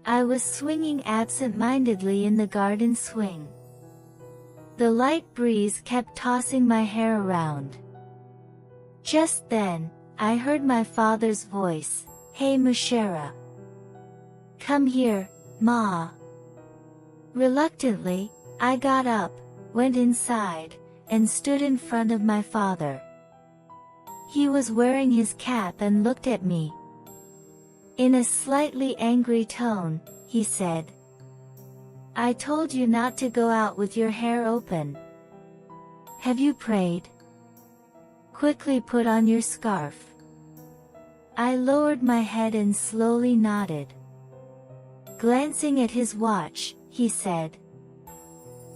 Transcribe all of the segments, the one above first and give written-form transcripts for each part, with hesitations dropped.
I was swinging absent-mindedly in the garden swing. The light breeze kept tossing my hair around. Just then, I heard my father's voice, "Hey Mushera. Come here, Ma." Reluctantly, I got up, went inside, and stood in front of my father. He was wearing his cap and looked at me. In a slightly angry tone, he said, "I told you not to go out with your hair open. Have you prayed? Quickly put on your scarf." I lowered my head and slowly nodded. Glancing at his watch, he said,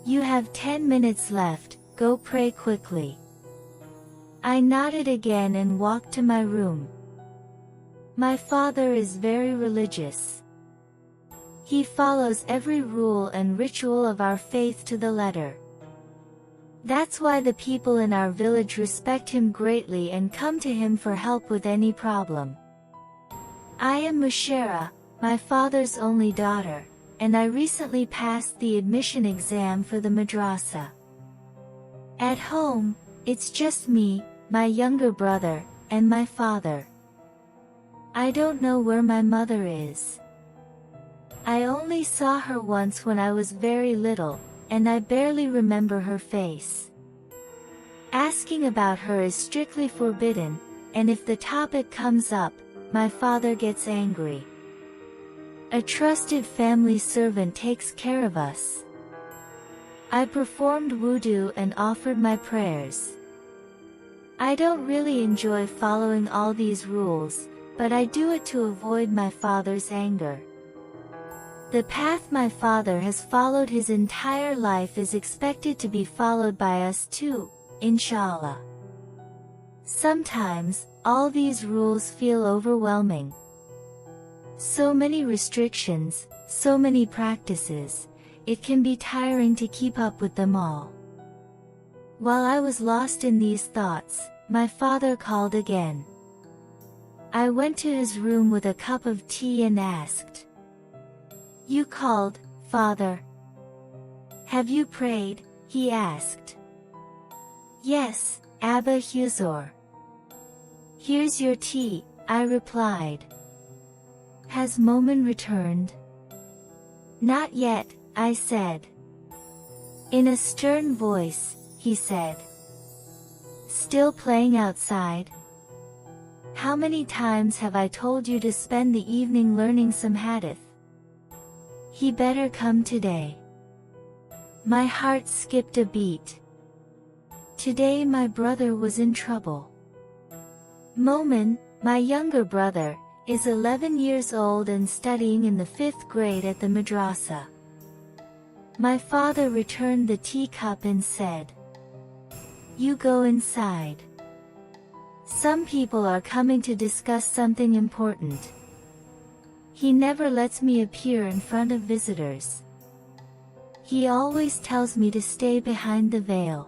"You have 10 minutes left, go pray quickly." I nodded again and walked to my room. My father is very religious. He follows every rule and ritual of our faith to the letter. That's why the people in our village respect him greatly and come to him for help with any problem. I am Mushera, my father's only daughter, and I recently passed the admission exam for the madrasa. At home, it's just me, my younger brother, and my father. I don't know where my mother is. I only saw her once when I was very little, and I barely remember her face. Asking about her is strictly forbidden, and if the topic comes up, my father gets angry. A trusted family servant takes care of us. I performed wudu and offered my prayers. I don't really enjoy following all these rules, but I do it to avoid my father's anger. The path my father has followed his entire life is expected to be followed by us too, inshallah. Sometimes, all these rules feel overwhelming. So many restrictions, so many practices, it can be tiring to keep up with them all. While I was lost in these thoughts, my father called again. I went to his room with a cup of tea and asked, "You called, Father? Have you prayed?" he asked. "Yes, Abba Huzur." "Here's your tea," I replied. "Has Momin returned?" "Not yet," I said. In a stern voice, he said, "Still playing outside? How many times have I told you to spend the evening learning some hadith? He better come today." My heart skipped a beat. Today my brother was in trouble. Momin, my younger brother, is 11 years old and studying in the 5th grade at the madrasa. My father returned the teacup and said, "You go inside. Some people are coming to discuss something important." He never lets me appear in front of visitors. He always tells me to stay behind the veil.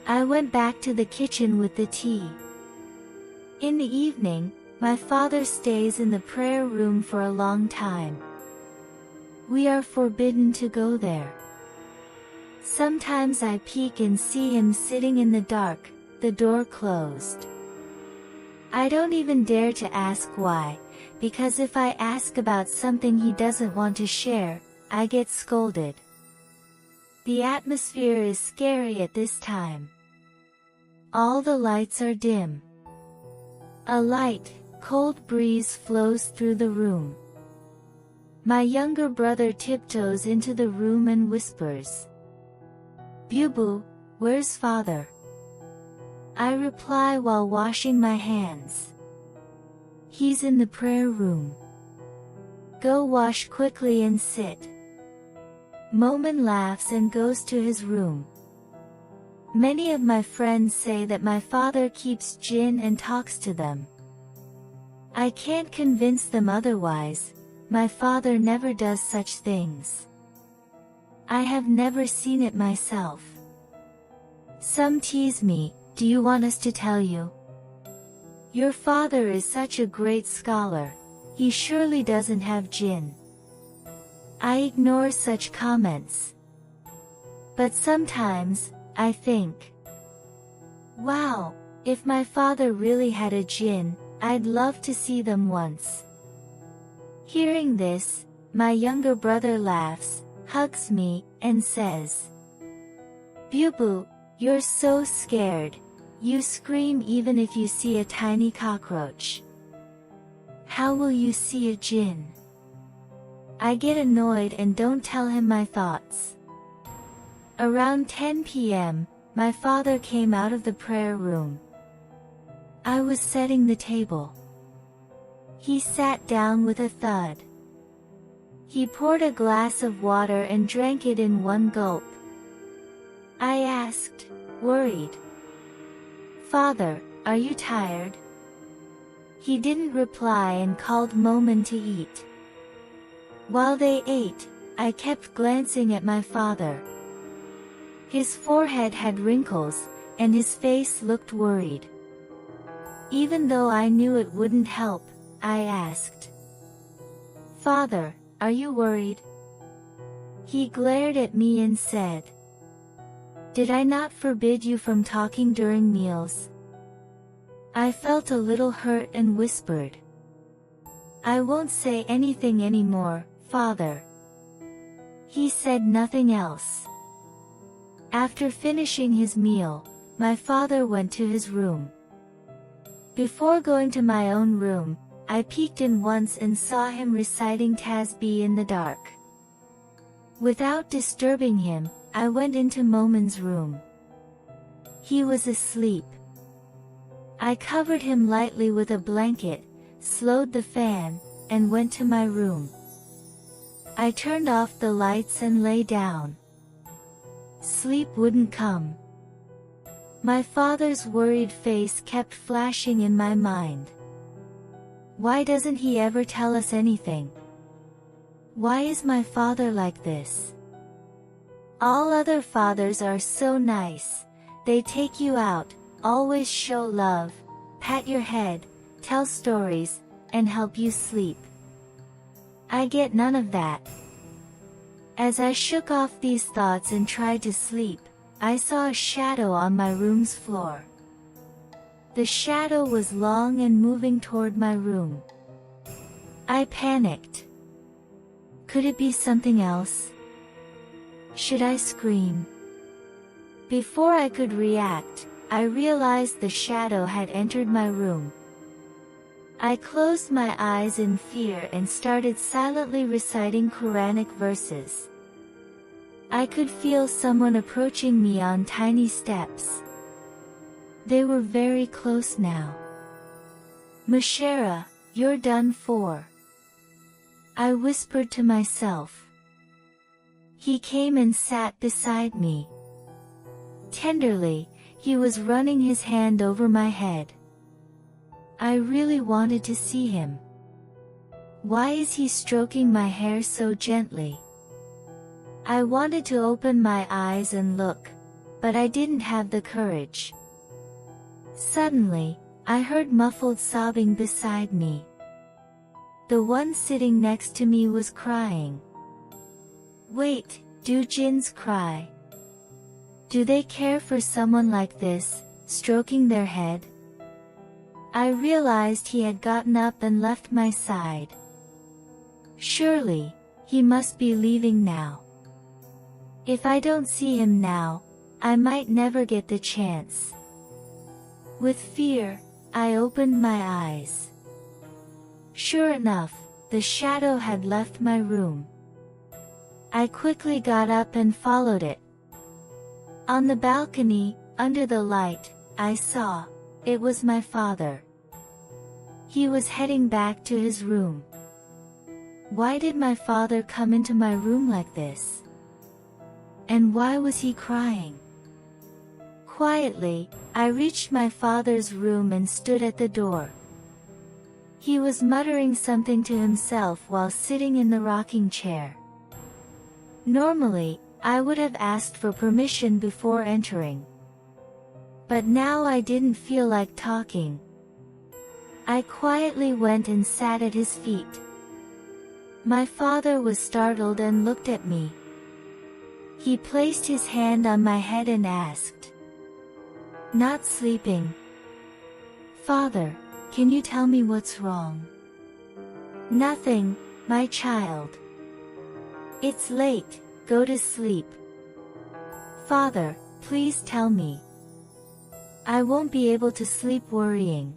I went back to the kitchen with the tea. In the evening, my father stays in the prayer room for a long time. We are forbidden to go there. Sometimes I peek and see him sitting in the dark, the door closed. I don't even dare to ask why, because if I ask about something he doesn't want to share, I get scolded. The atmosphere is scary at this time. All the lights are dim. A light, cold breeze flows through the room. My younger brother tiptoes into the room and whispers, "Bubu, where's father?" I reply while washing my hands, "He's in the prayer room. Go wash quickly and sit." Momin laughs and goes to his room. Many of my friends say that my father keeps jinn and talks to them. I can't convince them otherwise. My father never does such things. I have never seen it myself. Some tease me, "Do you want us to tell you? Your father is such a great scholar. He surely doesn't have jinn." I ignore such comments. But sometimes, I think, wow, if my father really had a jinn, I'd love to see them once. Hearing this, my younger brother laughs, hugs me, and says, "Bubu, you're so scared. You scream even if you see a tiny cockroach. How will you see a jinn?" I get annoyed and don't tell him my thoughts. Around 10 p.m., my father came out of the prayer room. I was setting the table. He sat down with a thud. He poured a glass of water and drank it in one gulp. I asked, worried, "Father, are you tired?" He didn't reply and called Momin to eat. While they ate, I kept glancing at my father. His forehead had wrinkles, and his face looked worried. Even though I knew it wouldn't help, I asked, "Father, are you worried?" He glared at me and said, "Did I not forbid you from talking during meals?" I felt a little hurt and whispered, "I won't say anything anymore, Father." He said nothing else. After finishing his meal, my father went to his room. Before going to my own room, I peeked in once and saw him reciting Tasbih in the dark. Without disturbing him, I went into Momin's room. He was asleep. I covered him lightly with a blanket, slowed the fan, and went to my room. I turned off the lights and lay down. Sleep wouldn't come. My father's worried face kept flashing in my mind. Why doesn't he ever tell us anything? Why is my father like this? All other fathers are so nice. They take you out, always show love, pat your head, tell stories, and help you sleep. I get none of that. As I shook off these thoughts and tried to sleep, I saw a shadow on my room's floor. The shadow was long and moving toward my room. I panicked. Could it be something else? Should I scream? Before I could react, I realized the shadow had entered my room. I closed my eyes in fear and started silently reciting Quranic verses. I could feel someone approaching me on tiny steps. They were very close now. "Mushera, you're done for," I whispered to myself. He came and sat beside me. Tenderly, he was running his hand over my head. I really wanted to see him. Why is he stroking my hair so gently? I wanted to open my eyes and look, but I didn't have the courage. Suddenly, I heard muffled sobbing beside me. The one sitting next to me was crying. Wait, do jinns cry? Do they care for someone like this, stroking their head? I realized he had gotten up and left my side. Surely, he must be leaving now. If I don't see him now, I might never get the chance. With fear, I opened my eyes. Sure enough, the shadow had left my room. I quickly got up and followed it. On the balcony, under the light, I saw, it was my father. He was heading back to his room. Why did my father come into my room like this? And why was he crying? Quietly, I reached my father's room and stood at the door. He was muttering something to himself while sitting in the rocking chair. Normally, I would have asked for permission before entering. But now I didn't feel like talking. I quietly went and sat at his feet. My father was startled and looked at me. He placed his hand on my head and asked, "Not sleeping?" "Father, can you tell me what's wrong?" "Nothing, my child. It's late, go to sleep." "Father, please tell me. I won't be able to sleep worrying."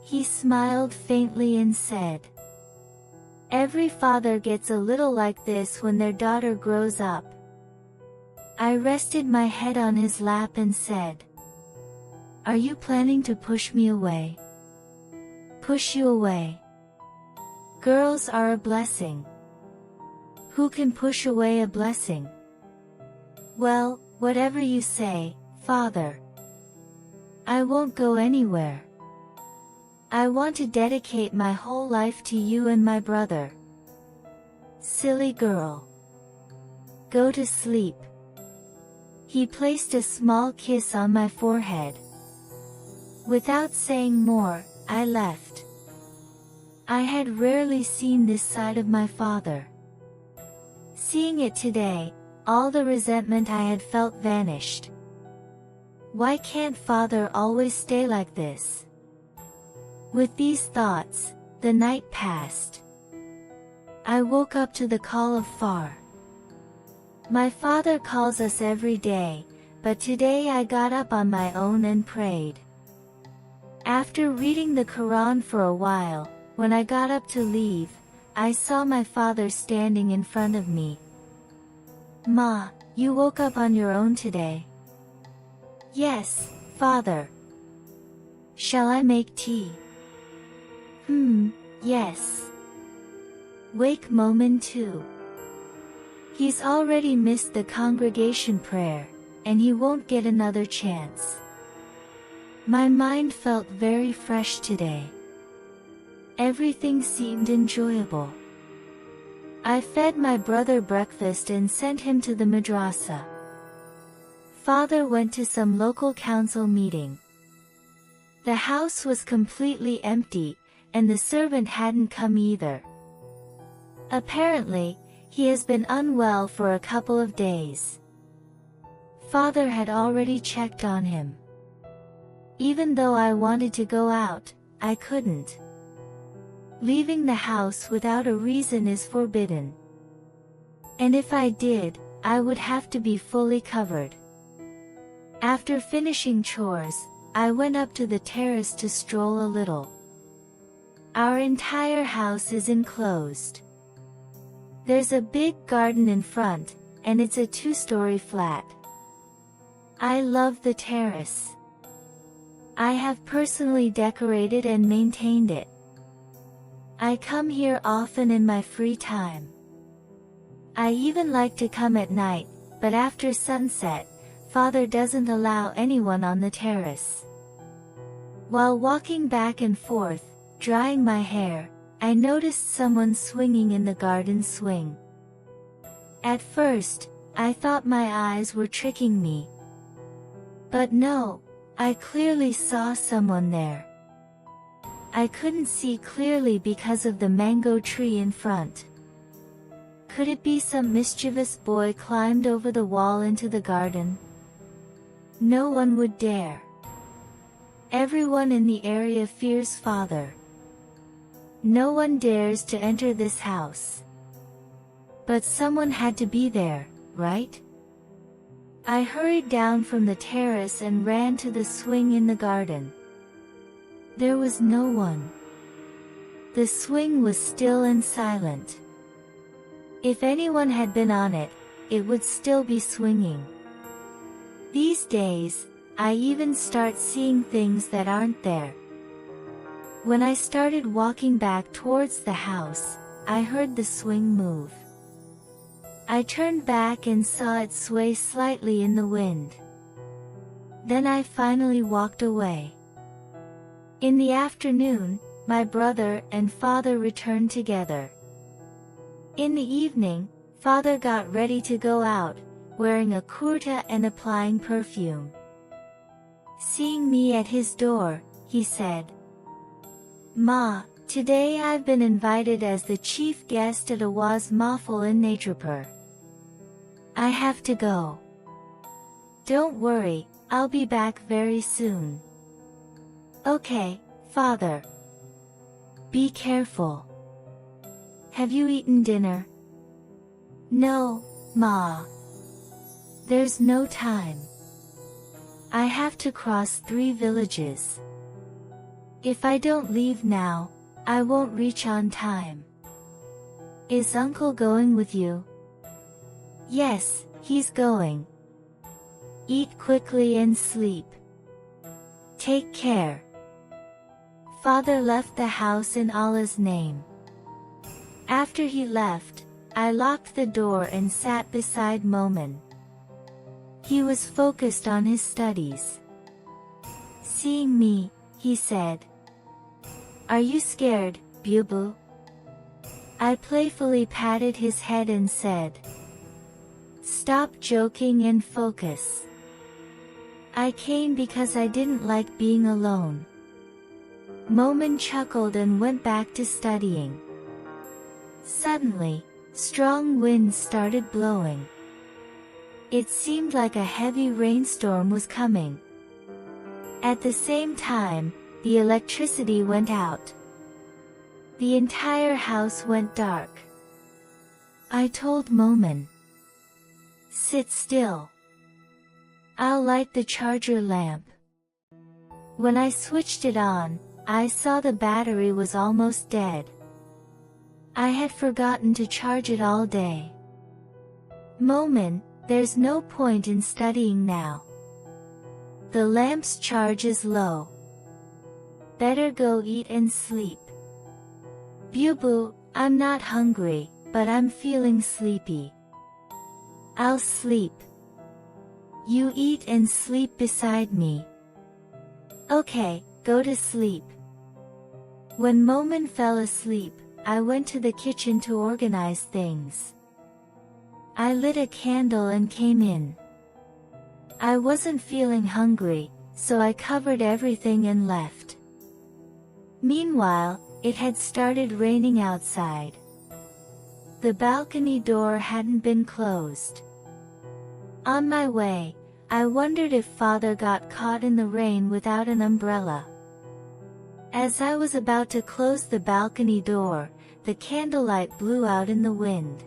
He smiled faintly and said, "Every father gets a little like this when their daughter grows up." I rested my head on his lap and said, "Are you planning to push me away?" "Push you away? Girls are a blessing. Who can push away a blessing?" "Well, whatever you say, Father. I won't go anywhere. I want to dedicate my whole life to you and my brother." "Silly girl. Go to sleep." He placed a small kiss on my forehead. Without saying more, I left. I had rarely seen this side of my father. Seeing it today, all the resentment I had felt vanished. Why can't father always stay like this? With these thoughts, the night passed. I woke up to the call of Far. My father calls us every day, but today I got up on my own and prayed. After reading the Quran for a while, when I got up to leave, I saw my father standing in front of me. "Ma, you woke up on your own today?" "Yes, Father." "Shall I make tea?" Yes." Wake moment 2. He's already missed the congregation prayer, and he won't get another chance. My mind felt very fresh today. Everything seemed enjoyable. I fed my brother breakfast and sent him to the madrasa. Father went to some local council meeting. The house was completely empty, and the servant hadn't come either. Apparently, he has been unwell for a couple of days. Father had already checked on him. Even though I wanted to go out, I couldn't. Leaving the house without a reason is forbidden. And if I did, I would have to be fully covered. After finishing chores, I went up to the terrace to stroll a little. Our entire house is enclosed. There's a big garden in front, and it's a 2-story flat. I love the terrace. I have personally decorated and maintained it. I come here often in my free time. I even like to come at night, but after sunset, Father doesn't allow anyone on the terrace. While walking back and forth, drying my hair, I noticed someone swinging in the garden swing. At first, I thought my eyes were tricking me. But no, I clearly saw someone there. I couldn't see clearly because of the mango tree in front. Could it be some mischievous boy climbed over the wall into the garden? No one would dare. Everyone in the area fears Father. No one dares to enter this house. But someone had to be there, right? I hurried down from the terrace and ran to the swing in the garden. There was no one. The swing was still and silent. If anyone had been on it, it would still be swinging. These days, I even start seeing things that aren't there. When I started walking back towards the house, I heard the swing move. I turned back and saw it sway slightly in the wind. Then I finally walked away. In the afternoon, my brother and Father returned together. In the evening, Father got ready to go out, wearing a kurta and applying perfume. Seeing me at his door, he said, "Ma, Today I've been invited as the chief guest at Awaz Mahfil in Natrapur. I have to go. Don't worry, I'll be back very soon. Okay, Father. Be careful. Have you eaten dinner? No, Ma. There's no time. I have to cross 3 villages. If I don't leave now, I won't reach on time. Is Uncle going with you? Yes, he's going. Eat quickly and sleep. Take care. Father left the house in Allah's name. After he left, I locked the door and sat beside Momin. He was focused on his studies. Seeing me, he said, "Are you scared, Bubu?" I playfully patted his head and said, "Stop joking and focus. I came because I didn't like being alone." Momin chuckled and went back to studying. Suddenly, strong winds started blowing. It seemed like a heavy rainstorm was coming. At the same time, the electricity went out. The entire house went dark. I told Momin, "Sit still. I'll light the charger lamp." When I switched it on, I saw the battery was almost dead. I had forgotten to charge it all day. "Momin, there's no point in studying now. The lamp's charge is low. Better go eat and sleep." "Bubu, I'm not hungry, but I'm feeling sleepy." "I'll sleep. You eat and sleep beside me." "Okay, go to sleep." When Momin fell asleep, I went to the kitchen to organize things. I lit a candle and came in. I wasn't feeling hungry, so I covered everything and left. Meanwhile, it had started raining outside. The balcony door hadn't been closed. On my way, I wondered if Father got caught in the rain without an umbrella. As I was about to close the balcony door, the candlelight blew out in the wind.